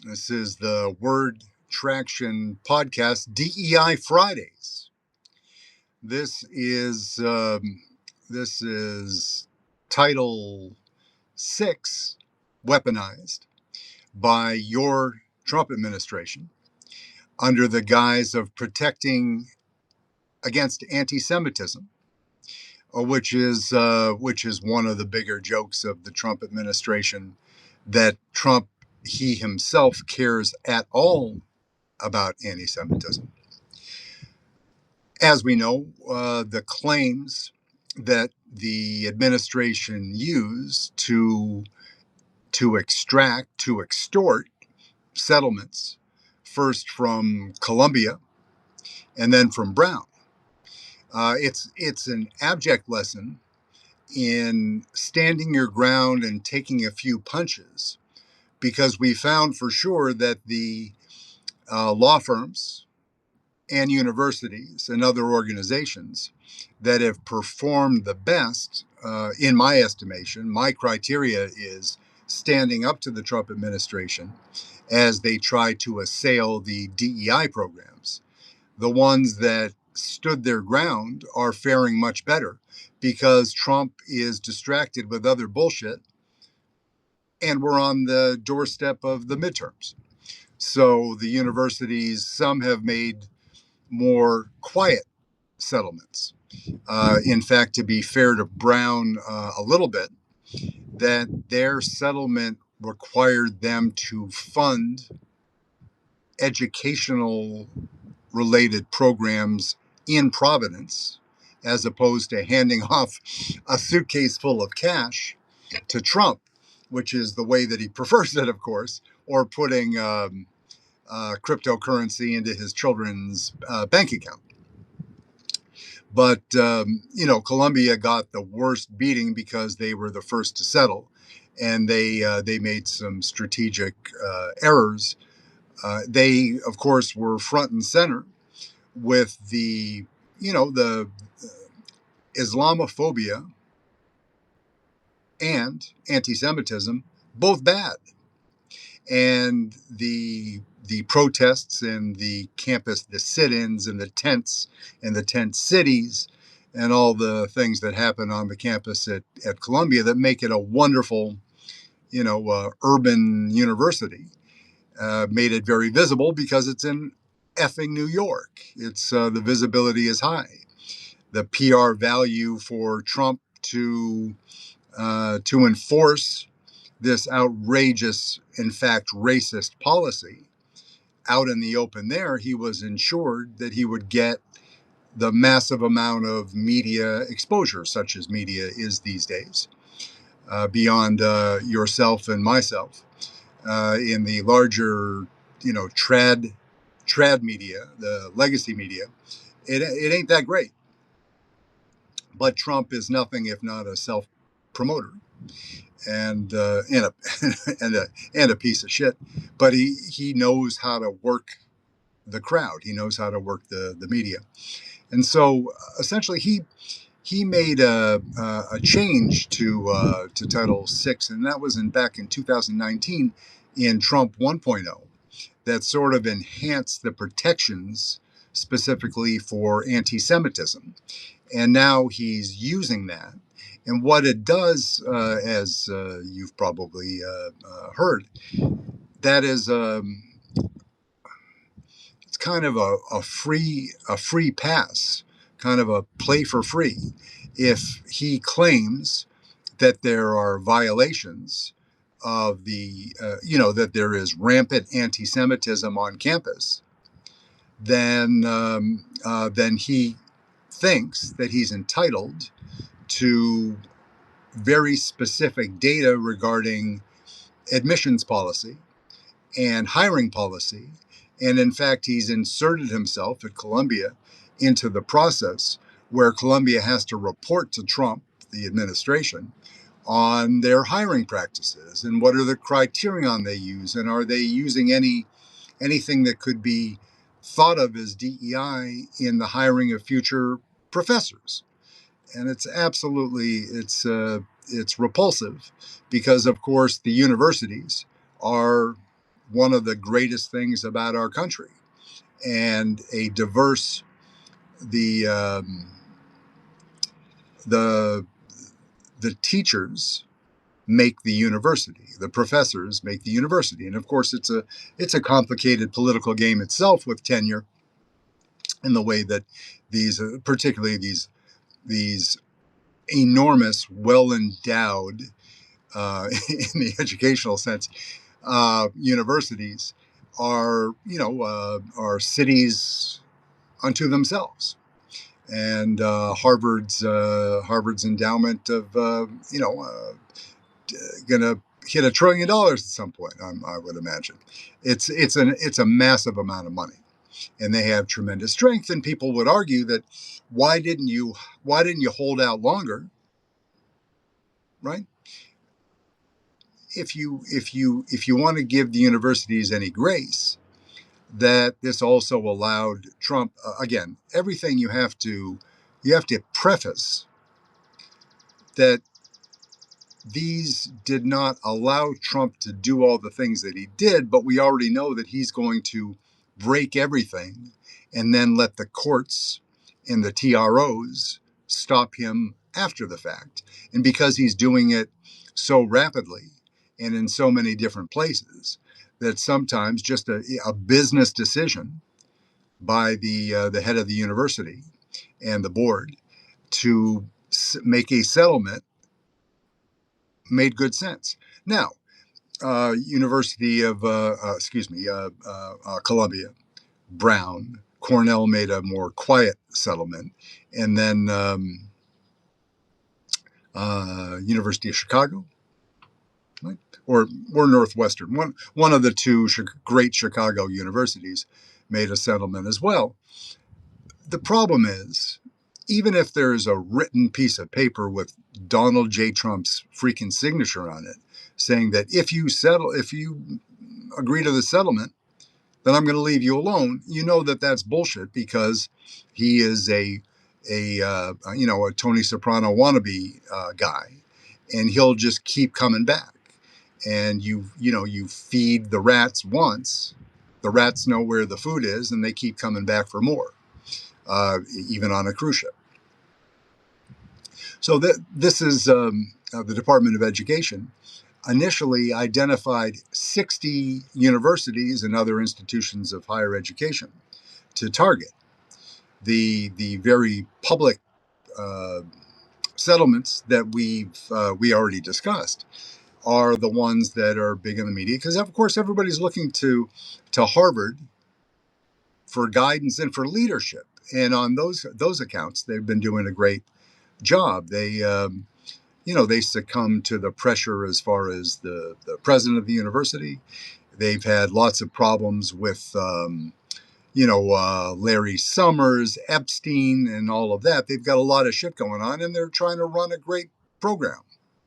This is the Word Traction Podcast, DEI Fridays. This is this is Title 6, weaponized by your Trump administration under the guise of protecting against anti-Semitism, which is one of the bigger jokes of the Trump administration, that Trump he himself cares at all about anti-Semitism. As we know, the claims that the administration used to extort settlements, first from Colombia and then from Brown. It's an abject lesson in standing your ground and taking a few punches, because we found for sure that the law firms and universities and other organizations that have performed the best, in my estimation, my criteria is standing up to the Trump administration as they try to assail the DEI programs. The ones that stood their ground are faring much better because Trump is distracted with other bullshit, and we're on the doorstep of the midterms. So the universities, some have made more quiet settlements. In fact, to be fair to Brown a little bit, that their settlement required them to fund educational related programs in Providence, as opposed to handing off a suitcase full of cash to Trump, which is the way that he prefers it, of course, or putting cryptocurrency into his children's bank account. But Colombia got the worst beating because they were the first to settle, and they made some strategic errors. They, of course, were front and center with the Islamophobia and anti-Semitism, both bad, and the protests and the campus, the sit-ins and the tents and the tent cities, and all the things that happen on the campus at Columbia that make it a wonderful, urban university, made it very visible because it's in effing New York. It's the visibility is high. The PR value for Trump to enforce this outrageous, in fact, racist policy out in the open there, he was ensured that he would get the massive amount of media exposure, such as media is these days, beyond yourself and myself. In the larger, trad media, the legacy media, it ain't that great. But Trump is nothing if not a self promoter and a and a piece of shit. But he knows how to work the crowd. He knows how to work the media, and so essentially he made a change to Title 6, and that was back in 2019 in Trump 1.0, that sort of enhanced the protections specifically for anti-Semitism, and now he's using that. And what it does, as you've probably heard, that is it's kind of a free pass, kind of a play for free. If he claims that there are violations of that there is rampant anti-Semitism on campus, then he thinks that he's entitled to very specific data regarding admissions policy and hiring policy. And in fact, he's inserted himself at Columbia into the process where Columbia has to report to Trump, the administration, on their hiring practices and what are the criterion they use, and are they using anything that could be thought of as DEI in the hiring of future professors. And it's absolutely it's repulsive, because of course the universities are one of the greatest things about our country. And a diverse, the the the teachers make the university, the professors make the university, and of course it's a complicated political game itself with tenure, in the way that these particularly these enormous, well endowed in the educational sense universities are, are cities unto themselves. And Harvard's endowment of going to hit $1 trillion at some point. I would imagine it's a massive amount of money, and they have tremendous strength. And people would argue that why didn't you hold out longer, right? If you want to give the universities any grace, that this also allowed Trump, again, everything you have to preface that these did not allow Trump to do all the things that he did, but we already know that he's going to break everything and then let the courts and the TROs stop him after the fact. And because he's doing it so rapidly and in so many different places, that sometimes just a business decision by the head of the university and the board to make a settlement made good sense. Now, University of, Columbia, Brown, Cornell made a more quiet settlement, and then University of Chicago, right? or Northwestern, one of the two great Chicago universities, made a settlement as well. The problem is, even if there's a written piece of paper with Donald J. Trump's freaking signature on it, saying that if you agree to the settlement, then I'm going to leave you alone. You know that that's bullshit, because he is a Tony Soprano wannabe guy, and he'll just keep coming back. And you feed the rats once, the rats know where the food is, and they keep coming back for more, even on a cruise ship. So this is the Department of Education initially identified 60 universities and other institutions of higher education to target. The very public settlements that we already discussed are the ones that are big in the media, because of course everybody's looking to Harvard for guidance and for leadership. And on those accounts, they've been doing a great job. They succumb to the pressure as far as the president of the university. They've had lots of problems with, Larry Summers, Epstein, and all of that. They've got a lot of shit going on, and they're trying to run a great program,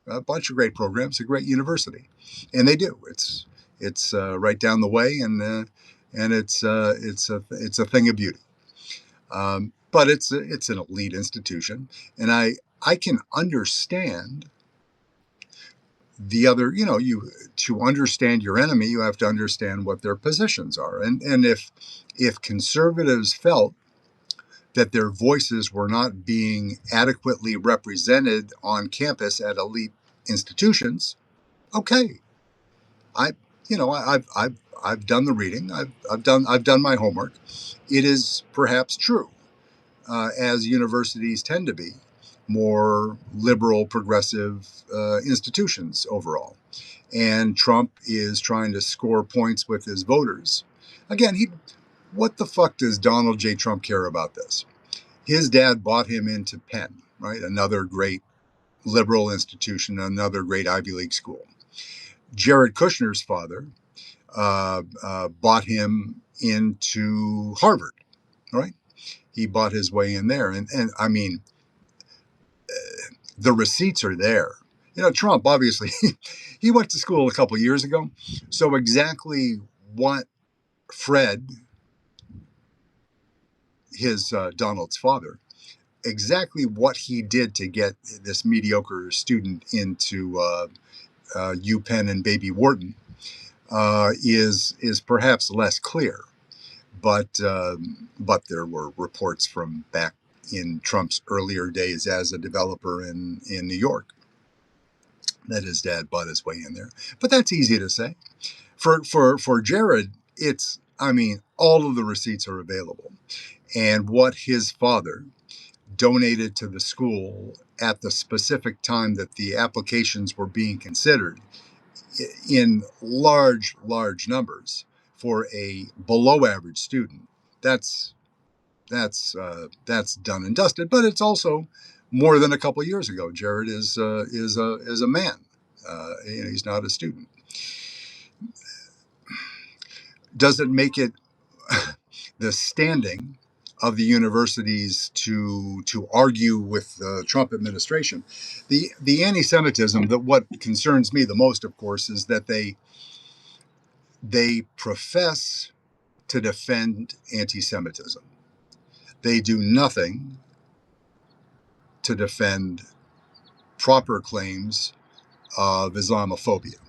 a bunch of great programs, a great university, and they do. It's right down the way, and it's a thing of beauty. But it's an elite institution, and I can understand the other. You to understand your enemy, you have to understand what their positions are, and if conservatives felt that their voices were not being adequately represented on campus at elite institutions, okay, I you know I've done the reading, I've done my homework. It is perhaps true, as universities tend to be more liberal, progressive institutions overall. And Trump is trying to score points with his voters. Again, what the fuck does Donald J. Trump care about this? His dad bought him into Penn, right? Another great liberal institution, another great Ivy League school. Jared Kushner's father bought him into Harvard, right? He bought his way in there. And I mean, the receipts are there. Trump, obviously, he went to school a couple years ago. So exactly what Fred, his Donald's father, exactly what he did to get this mediocre student into UPenn and Baby Wharton, is perhaps less clear. But there were reports from back in Trump's earlier days as a developer in New York that his dad bought his way in there. But that's easy to say. For Jared, it's, I mean, all of the receipts are available, and what his father donated to the school at the specific time that the applications were being considered in large numbers for a below average student. That's done and dusted. But it's also more than a couple of years ago. Jared is a man. He's not a student. Does it make it the standing of the universities to argue with the Trump administration? The anti-Semitism, that what concerns me the most, of course, is that they profess to defend anti-Semitism. They do nothing to defend proper claims of Islamophobia,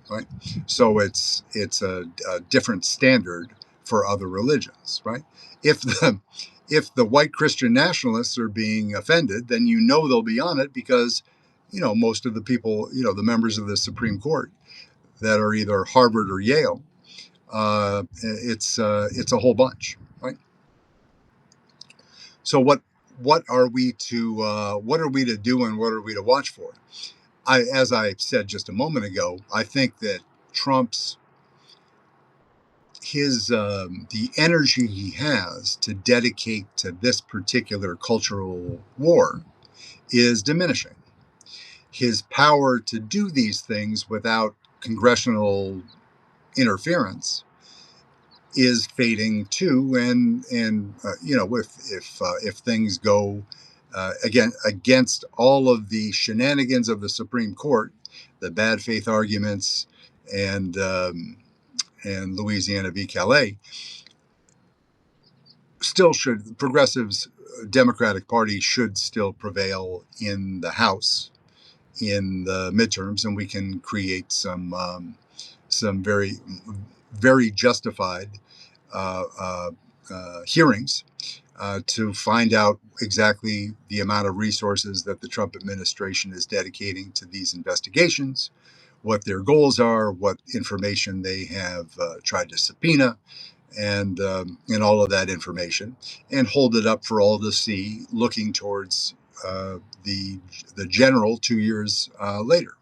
right? So it's a different standard for other religions, right? If the white Christian nationalists are being offended, then they'll be on it, because most of the people, the members of the Supreme Court that are either Harvard or Yale, it's a whole bunch, right? So what are we to do, and what are we to watch for? As I said just a moment ago, I think that Trump's the energy he has to dedicate to this particular cultural war is diminishing. His power to do these things without congressional interference is fading too, and if things go against all of the shenanigans of the Supreme Court, the bad faith arguments, and Louisiana v. Calais, progressives, Democratic Party should still prevail in the House in the midterms, and we can create some very very justified hearings to find out exactly the amount of resources that the Trump administration is dedicating to these investigations, what their goals are, what information they have tried to subpoena, and all of that information, and hold it up for all to see, looking towards the general 2 years later.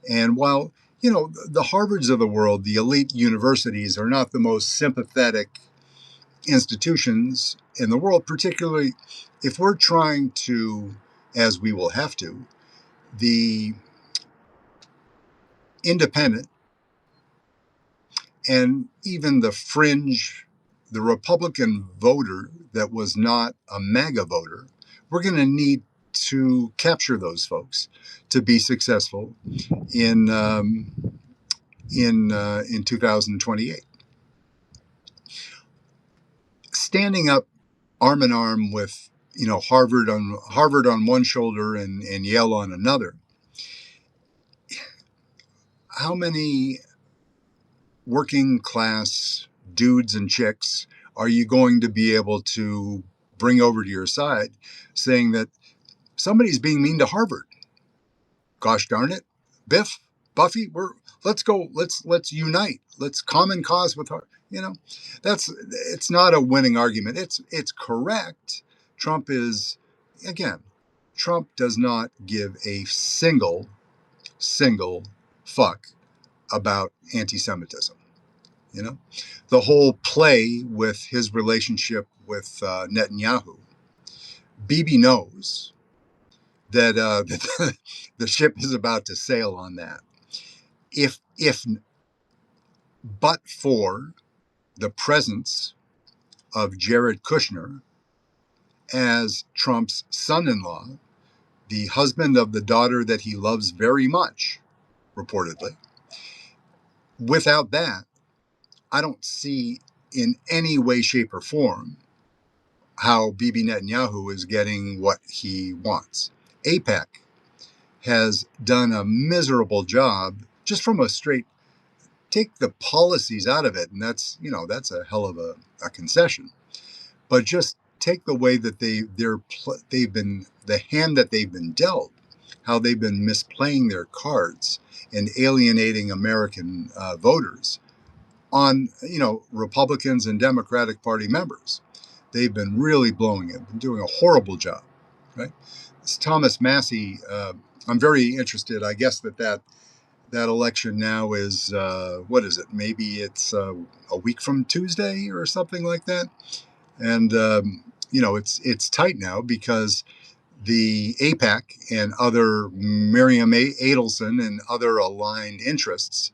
And while the Harvards of the world, the elite universities, are not the most sympathetic institutions in the world, particularly if we're trying to, as we will have to, the independent and even the fringe, the Republican voter that was not a MAGA voter, we're going to need to capture those folks to be successful in 2028. Standing up arm in arm with Harvard on one shoulder and Yale on another. How many working class dudes and chicks are you going to be able to bring over to your side, saying that somebody's being mean to Harvard? Gosh darn it, Biff, Buffy, let's go, let's unite, let's common cause with Harvard. It's not a winning argument. It's correct. Trump does not give a single fuck about anti-Semitism. The whole play with his relationship with Netanyahu, Bibi knows that the ship is about to sail on that. If but for the presence of Jared Kushner as Trump's son-in-law, the husband of the daughter that he loves very much, reportedly. Without that, I don't see in any way, shape, or form how Bibi Netanyahu is getting what he wants. AIPAC has done a miserable job, just from a straight take the policies out of it, and that's a hell of a concession. But just take the way that they've been the hand that they've been dealt, how they've been misplaying their cards and alienating American voters on Republicans and Democratic Party members. They've been really blowing it, been doing a horrible job, right? This Thomas Massey, I'm very interested. I guess that election now is what is it? Maybe it's a week from Tuesday or something like that, and it's tight now because the APAC and other Miriam Adelson and other aligned interests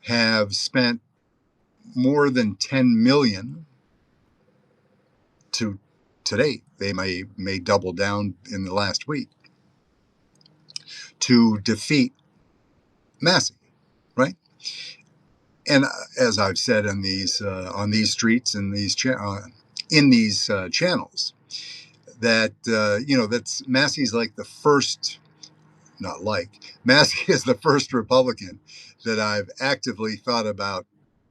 have spent more than 10 million to date. They may double down in the last week to defeat Massey, right? And as I've said in these on these streets and in these channels, that that's Massey's like the first, not like Massey is the first Republican that I've actively thought about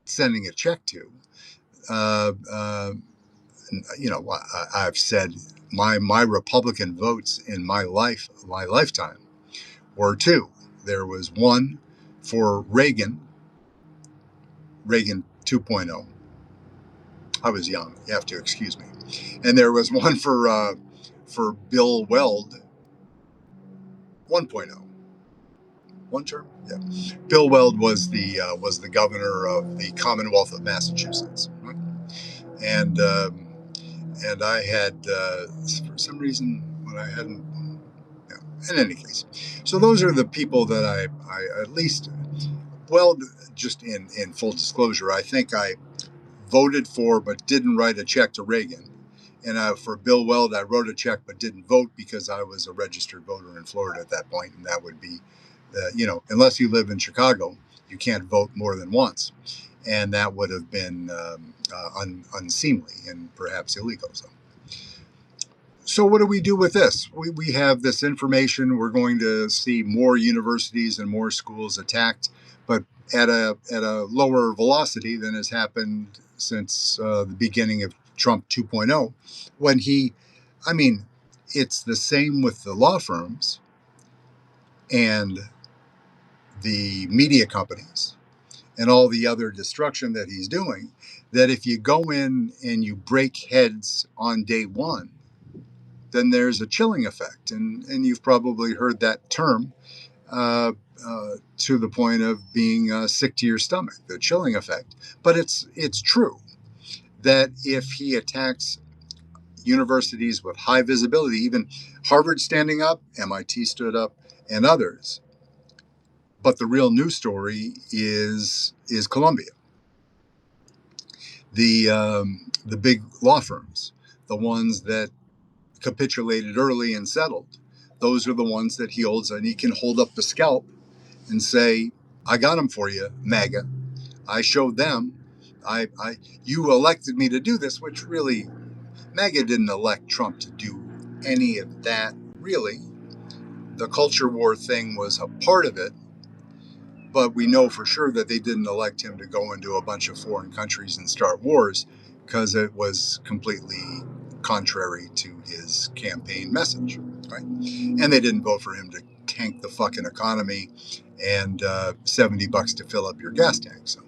sending a check to. Uh, uh, I've said my Republican votes in my lifetime were two. There was one for Reagan 2.0. I was young. You have to excuse me. And there was one for Bill Weld 1.0. One term, yeah. Bill Weld was the governor of the Commonwealth of Massachusetts, right? and and I had for some reason when I hadn't. Yeah. In any case, so those are the people that I at least, well, just in full disclosure, I think I voted for but didn't write a check to Reagan. And for Bill Weld, I wrote a check but didn't vote because I was a registered voter in Florida at that point, and that would be, unless you live in Chicago, you can't vote more than once, and that would have been unseemly and perhaps illegal. So what do we do with this? We have this information. We're going to see more universities and more schools attacked, but at a lower velocity than has happened since the beginning of Trump 2.0. When I mean, it's the same with the law firms and the media companies and all the other destruction that he's doing, that if you go in and you break heads on day one, then there's a chilling effect. And you've probably heard that term to the point of being sick to your stomach, the chilling effect. But it's true that if he attacks universities with high visibility, even Harvard standing up, MIT stood up, and others. But the real news story is Columbia, the big law firms, the ones that capitulated early and settled. Those are the ones that he holds, and he can hold up the scalp and say, "I got them for you, MAGA. I showed them. You elected me to do this," which really, MAGA didn't elect Trump to do any of that. Really, the culture war thing was a part of it, but we know for sure that they didn't elect him to go into a bunch of foreign countries and start wars because it was completely contrary to his campaign message, right? And they didn't vote for him to tank the fucking economy and $70 to fill up your gas tank. So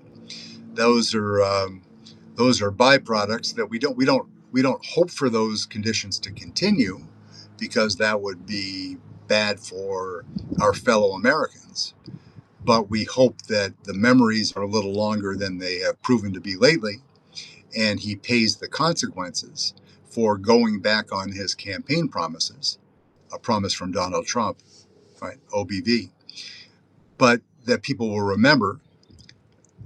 those are byproducts that we don't hope for those conditions to continue, because that would be bad for our fellow Americans. But we hope that the memories are a little longer than they have proven to be lately, and he pays the consequences for going back on his campaign promises, a promise from Donald Trump, right, OBV. But that people will remember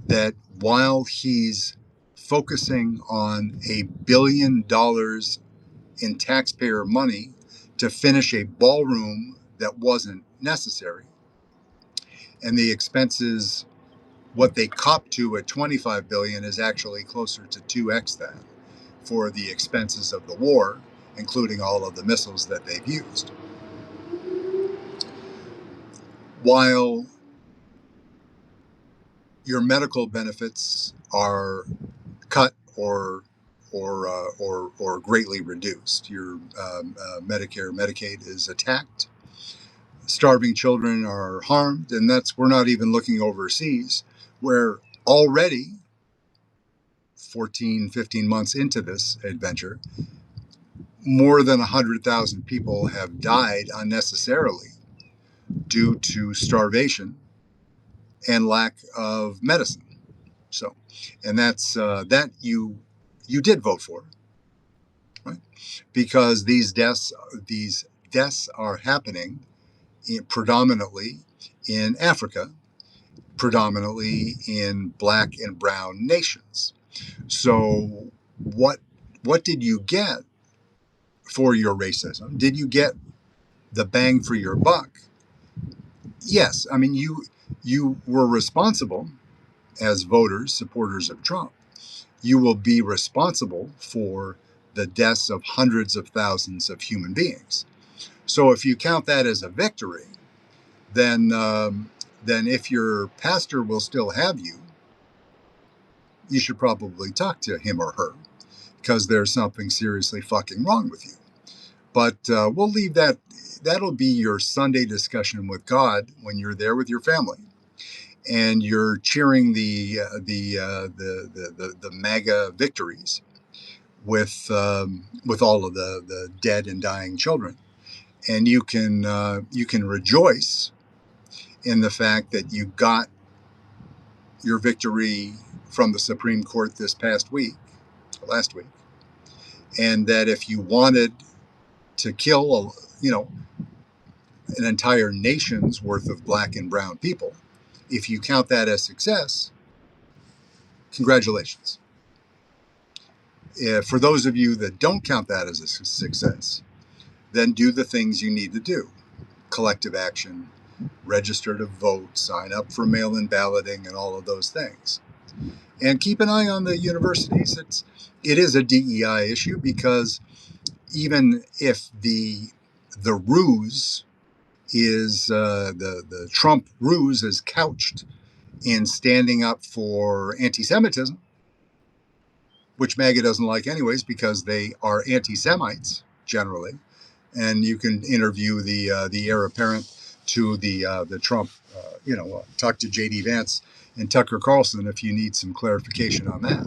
that while he's focusing on $1 billion in taxpayer money to finish a ballroom that wasn't necessary, and the expenses, what they copped to at 25 billion is actually closer to 2x that for the expenses of the war, including all of the missiles that they've used. While your medical benefits are cut or greatly reduced. Your Medicare, Medicaid is attacked. Starving children are harmed, and that's we're not even looking overseas, where already 14, 15 months into this adventure, more than 100,000 people have died unnecessarily due to starvation and lack of medicine. So, and that's that you did vote for, right? Because these deaths are happening predominantly in Africa, predominantly in black and brown nations. So, what did you get for your racism? Did you get the bang for your buck? Yes, I mean you were responsible as voters, supporters of Trump. You will be responsible for the deaths of hundreds of thousands of human beings. So if you count that as a victory, then if your pastor will still have you, you should probably talk to him or her because there's something seriously fucking wrong with you. But we'll leave that. That'll be your Sunday discussion with God when you're there with your family and you're cheering the MAGA victories with all of the dead and dying children, and you can rejoice in the fact that you got your victory from the Supreme Court this past week, last week, and that if you wanted to kill an entire nation's worth of black and brown people, if you count that as success, congratulations. For those of you that don't count that as a success, then do the things you need to do. Collective action, register to vote, sign up for mail-in balloting, and all of those things. And keep an eye on the universities. It is a DEI issue because even if the ruse is the Trump ruse is couched in standing up for anti-Semitism, which MAGA doesn't like anyways because they are anti-Semites generally. And you can interview the heir apparent to the Trump, talk to J.D. Vance and Tucker Carlson if you need some clarification on that.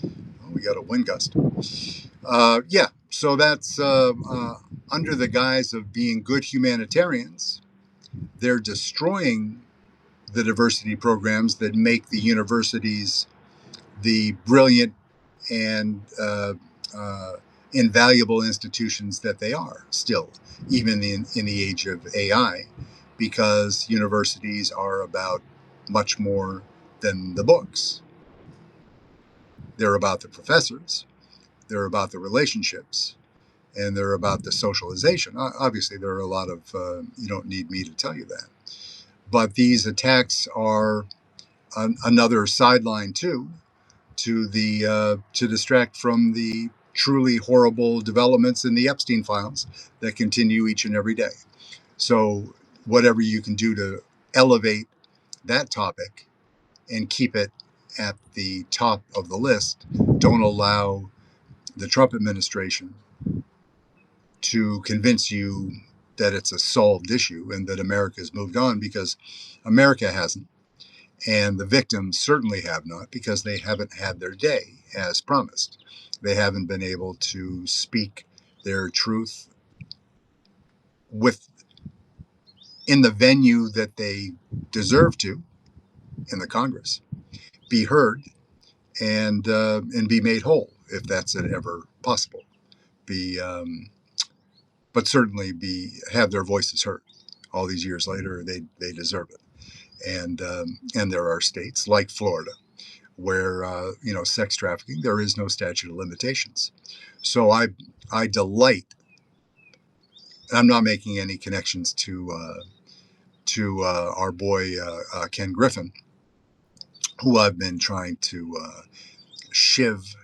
Oh, we got a wind gust. Yeah, so that's under the guise of being good humanitarians, they're destroying the diversity programs that make the universities the brilliant and invaluable institutions that they are still, even in the age of AI, because universities are about much more than the books. They're about the professors, they're about the relationships, and they're about the socialization. Obviously, there are a lot of, you don't need me to tell you that. But these attacks are another sideline, too, to distract from the truly horrible developments in the Epstein files that continue each and every day. So whatever you can do to elevate that topic and keep it at the top of the list, don't allow the Trump administration to convince you that it's a solved issue and that America's moved on, because America hasn't. And the victims certainly have not, because they haven't had their day as promised. They haven't been able to speak their truth with in the venue that they deserve to, in the Congress, be heard and be made whole, if that's ever possible. Be but certainly have their voices heard. All these years later, they deserve it. And there are states like Florida where sex trafficking, there is no statute of limitations. So I delight. I'm not making any connections to our boy Ken Griffin, who I've been trying to shiv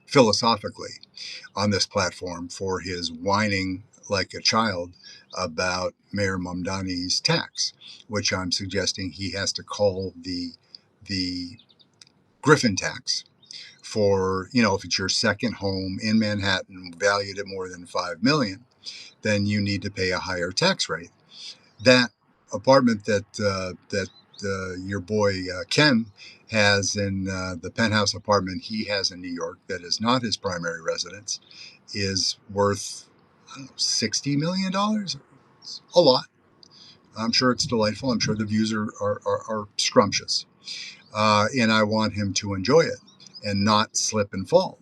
philosophically on this platform for his whining like a child about Mayor Mamdani's tax, which I'm suggesting he has to call the Griffin tax for, if it's your second home in Manhattan valued at more than 5 million, then you need to pay a higher tax rate. That apartment that your boy Ken has in the penthouse apartment he has in New York that is not his primary residence is worth, I don't know, $60 million. A lot. I'm sure it's delightful. I'm sure the views are scrumptious, and I want him to enjoy it and not slip and fall.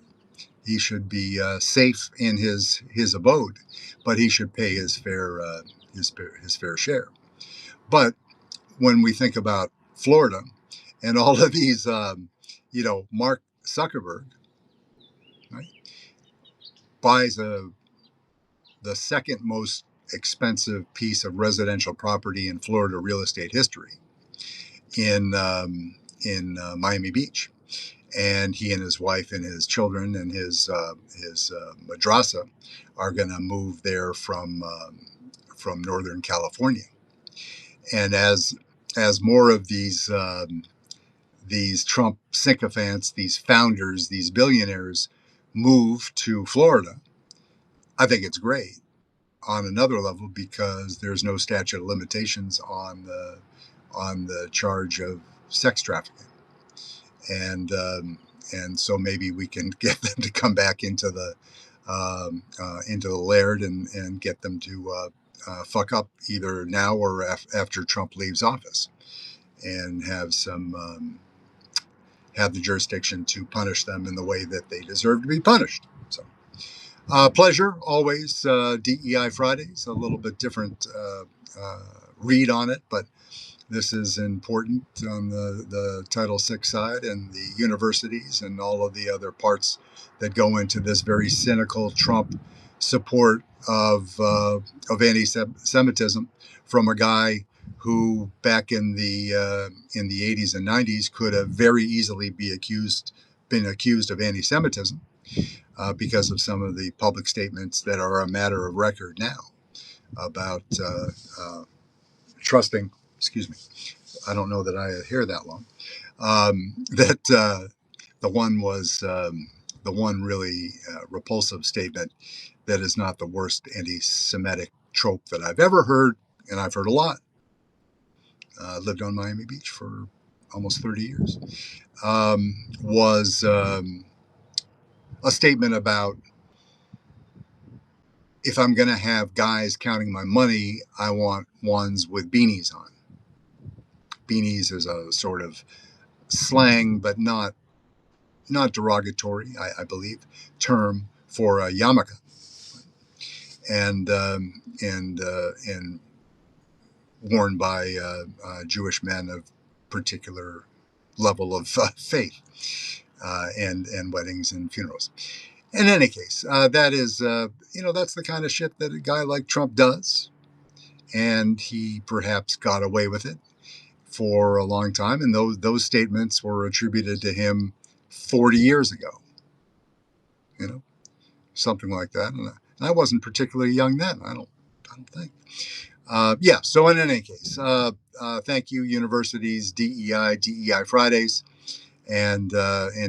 He should be safe in his abode, but he should pay his fair share. But when we think about Florida and all of these, Mark Zuckerberg, right, buys the second most expensive piece of residential property in Florida real estate history in Miami Beach, and he and his wife and his children and his madrasa are going to move there from Northern California. And as more of these Trump sycophants, these founders, these billionaires move to Florida, I think it's great on another level because there's no statute of limitations on the charge of sex trafficking, and so maybe we can get them to come back into the laird and get them to fuck up either now or after Trump leaves office, and have the jurisdiction to punish them in the way that they deserve to be punished. So, pleasure always. DEI Fridays, a little bit different read on it, but this is important on the Title VI side and the universities and all of the other parts that go into this very cynical Trump support of anti-Semitism from a guy who back in the 80s and 90s could have very easily been accused of anti-Semitism because of some of the public statements that are a matter of record now about trusting. Excuse me. I don't know that I had hair that long. That the one was the one really repulsive statement that is not the worst anti-Semitic trope that I've ever heard, and I've heard a lot. Lived on Miami Beach for almost 30 years. Was a statement about, if I'm going to have guys counting my money, I want ones with beanies on. Beanies is a sort of slang, but not derogatory, I believe, term for a yarmulke, and worn by Jewish men of particular level of faith, and weddings and funerals. In any case, that is that's the kind of shit that a guy like Trump does, and he perhaps got away with it for a long time, and those statements were attributed to him 40 years ago, something like that. And I wasn't particularly young then. I don't think. Yeah. So in any case, thank you, universities, DEI Fridays, and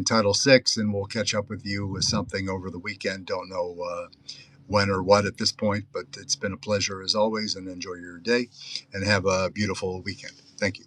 Title VI, and we'll catch up with you with something over the weekend. Don't know when or what at this point, but it's been a pleasure as always, and enjoy your day and have a beautiful weekend. Thank you.